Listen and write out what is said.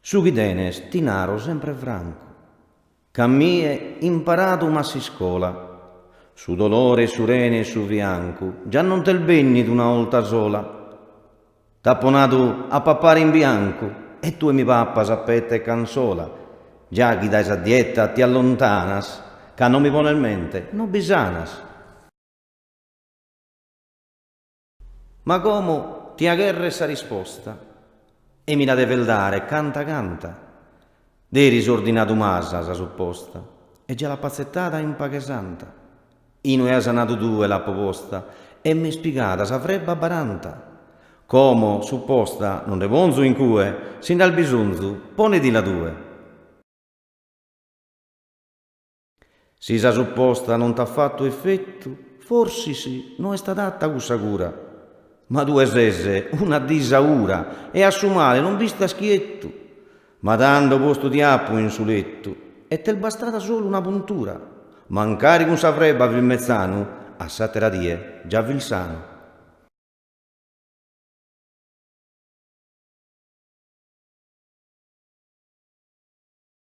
Su chi tenes, tinaro sempre franco, cammie imparato ma si scola, su dolore, su rene e su fianco, già non te il benni d'una volta sola. T'apponato a pappare in bianco, e tu mi pappa sappetta e cansola, già chi dai sa dieta ti allontanas, che non mi pone in mente, non bisanas. Ma come ti agherra essa risposta? E mi la deve dare, canta canta. Dei risordinato masa, sa supposta, e già la pazzettata in pache santa. Ino è sanato due la proposta, e mi spiegata sa frebba baranta. Come supposta non de ponzu in cue, sin dal bisonzu, poneti la due. Si sa supposta non t'ha fatto effetto, forse sì, non è stata atta questa cura. Ma due sese, una disaura, e a su male non vista schietto, ma tanto posto di appo in su letto, e te bastata solo una puntura, mancare con sa frebba vil mezzano, a sa terapie, già vil sano.